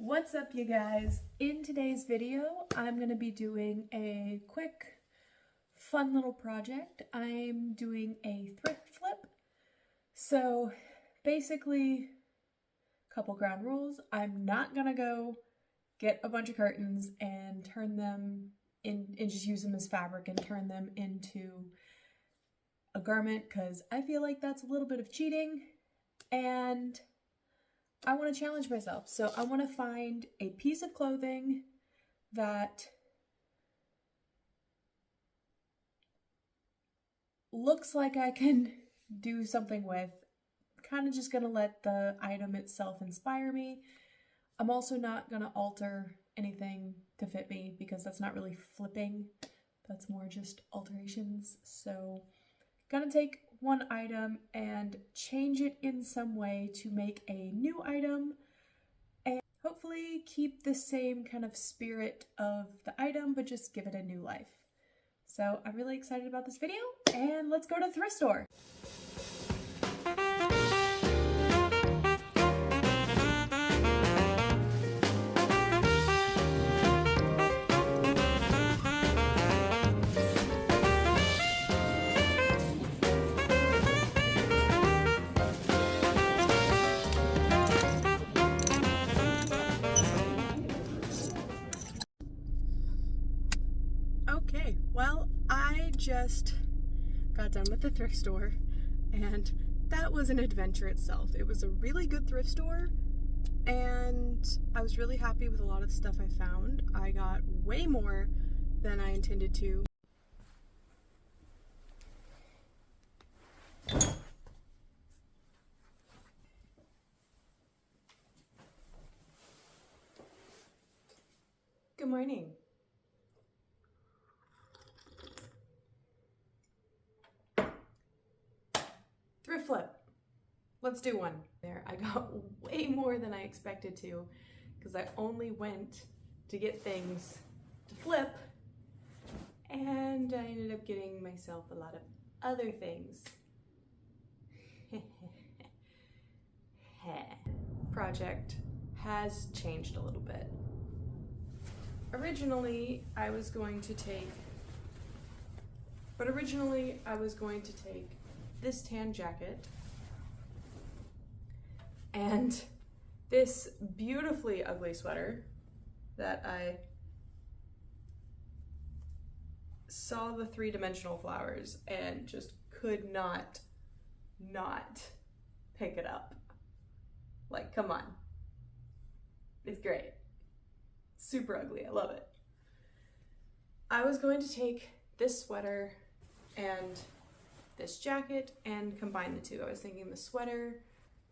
What's up, you guys? In today's video, I'm going to be doing a quick, fun little project. I'm doing a thrift flip. So basically, a couple ground rules. I'm not going to go get a bunch of curtains and turn them in and just use them as fabric and turn them into a garment because I feel like that's a little bit of cheating, and I want to challenge myself. So I want to find a piece of clothing that looks like I can do something with. Kind of just going to let the item itself inspire me. I'm also not going to alter anything to fit me because that's not really flipping. That's more just alterations. So gonna take one item and change it in some way to make a new item and hopefully keep the same kind of spirit of the item but just give it a new life. So I'm really excited about this video, and let's go to the thrift store. Okay, well, I just got done with the thrift store, and that was an adventure itself. It was a really good thrift store, and I was really happy with a lot of the stuff I found. I got way more than I intended to. Good morning. Thrift flip. Let's do one. There, I got way more than I expected to because I only went to get things to flip, and I ended up getting myself a lot of other things. Project has changed a little bit. Originally, I was going to take this tan jacket and this beautifully ugly sweater that I saw the three-dimensional flowers and just could not pick it up. Like, come on. It's great. Super ugly. I love it. I was going to take this sweater and this jacket and combine the two. I was thinking the sweater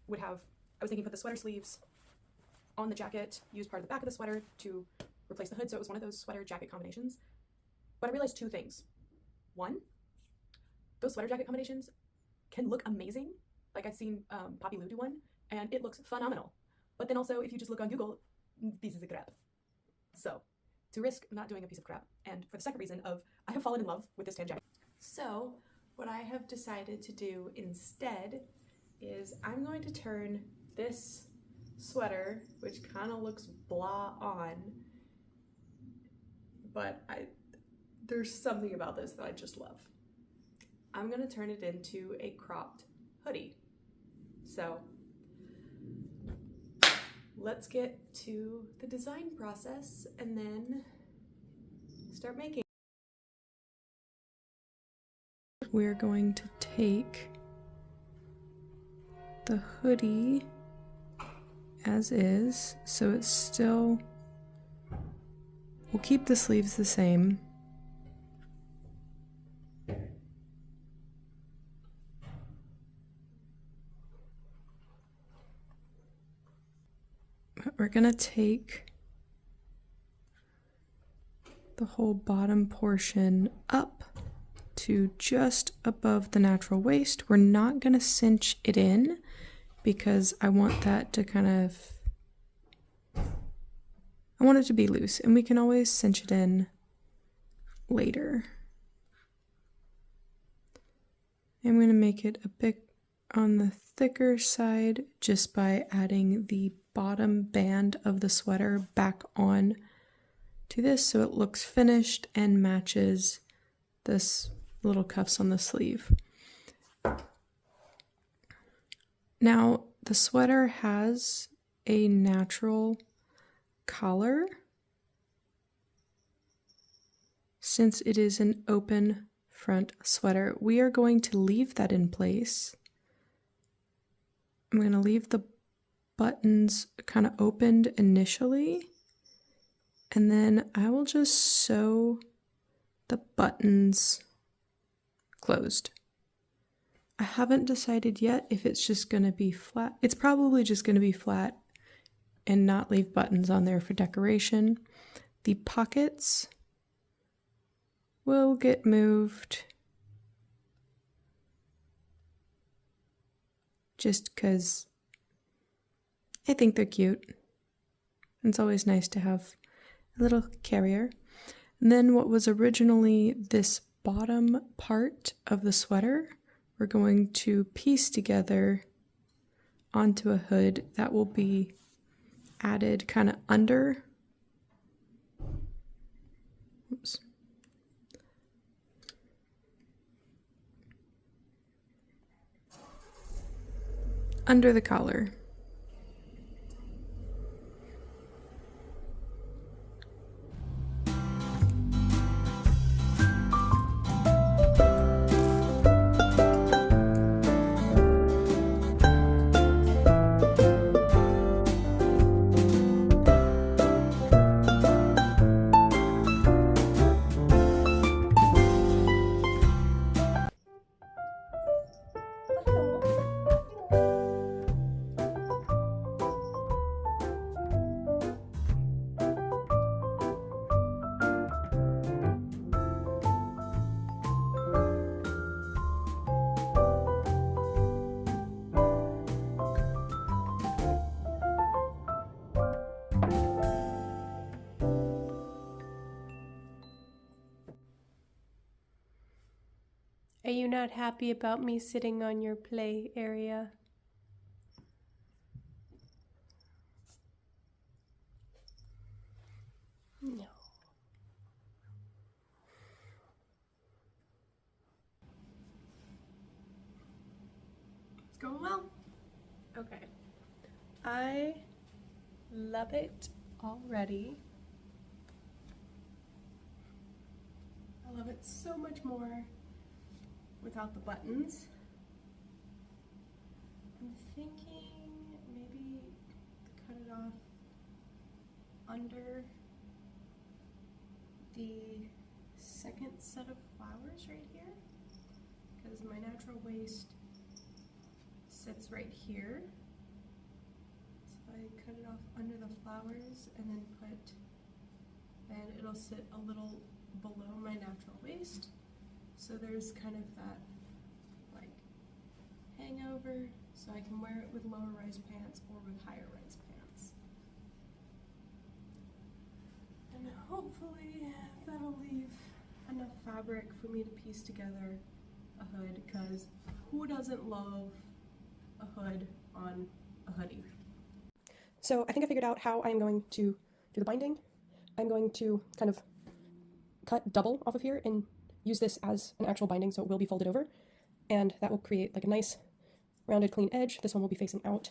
would have, put the sweater sleeves on the jacket, use part of the back of the sweater to replace the hood, so it was one of those sweater jacket combinations. But I realized two things. One, those sweater jacket combinations can look amazing. Like, I've seen Poppy Lou do one, and it looks phenomenal. But then also, if you just look on Google, pieces of crap. So, to risk not doing a piece of crap, and for the second reason of, I have fallen in love with this tan jacket. So, what I have decided to do instead is I'm going to turn this sweater, which kind of looks blah on, but there's something about this that I just love. I'm going to turn it into a cropped hoodie. So, let's get to the design process and then start making. We're going to take the hoodie as is, so it's still, we'll keep the sleeves the same. But we're gonna take the whole bottom portion up to just above the natural waist. We're not gonna cinch it in because I want that to I want it to be loose, and we can always cinch it in later. I'm going to make it a bit on the thicker side just by adding the bottom band of the sweater back on to this so it looks finished and matches this little cuffs on the sleeve. Now, the sweater has a natural collar since it is an open front sweater. We are going to leave that in place. I'm going to leave the buttons kind of opened initially, and then I will just sew the buttons closed. I haven't decided yet if it's just going to be flat. It's probably just going to be flat and not leave buttons on there for decoration. The pockets will get moved just because I think they're cute. It's always nice to have a little carrier. And then what was originally this bottom part of the sweater, we're going to piece together onto a hood that will be added kind of under. Oops. Under the collar. Are you not happy about me sitting on your play area? No. It's going well. Okay. I love it already. I love it so much more without the buttons. I'm thinking maybe cut it off under the second set of flowers right here, because my natural waist sits right here. So I cut it off under the flowers and then it'll sit a little below my natural waist. So there's kind of that like hangover, so I can wear it with lower rise pants or with higher rise pants. And hopefully that'll leave enough fabric for me to piece together a hood, because who doesn't love a hood on a hoodie? So I think I figured out how I'm going to do the binding. I'm going to kind of cut double off of here and use this as an actual binding, so it will be folded over, and that will create like a nice rounded clean edge. This one will be facing out,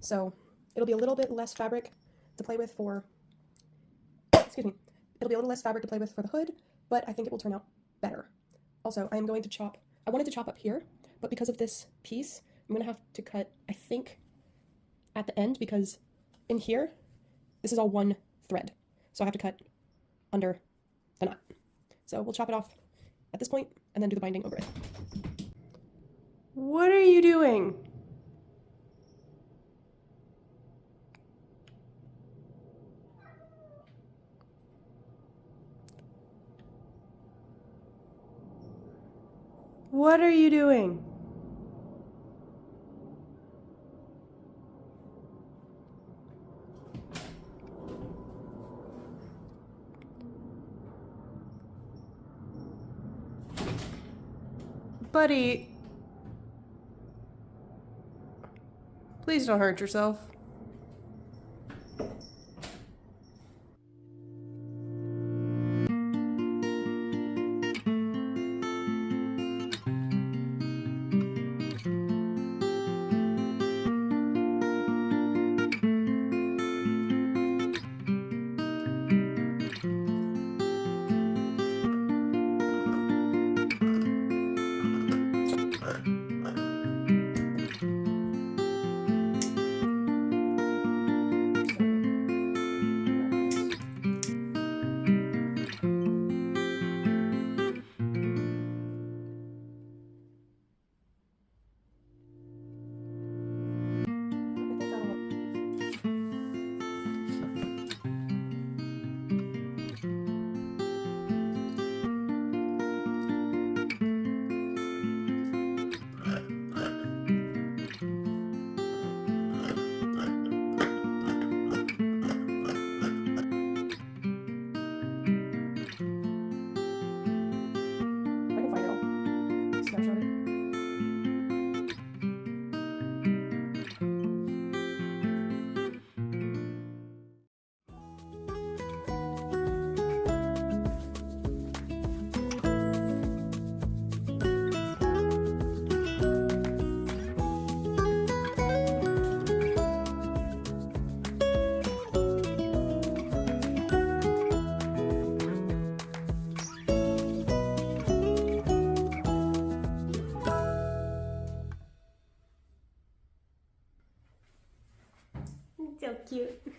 so it'll be a little bit less fabric to play with for, excuse me, it'll be a little less fabric to play with for the hood, but I think it will turn out better. Also, I am going to chop, I wanted to chop up here, but because of this piece, I'm going to have to cut, I think, at the end, because in here, this is all one thread, so I have to cut under the knot. So we'll chop it off at this point and then do the binding over it. What are you doing? What are you doing? Buddy, please don't hurt yourself. cute.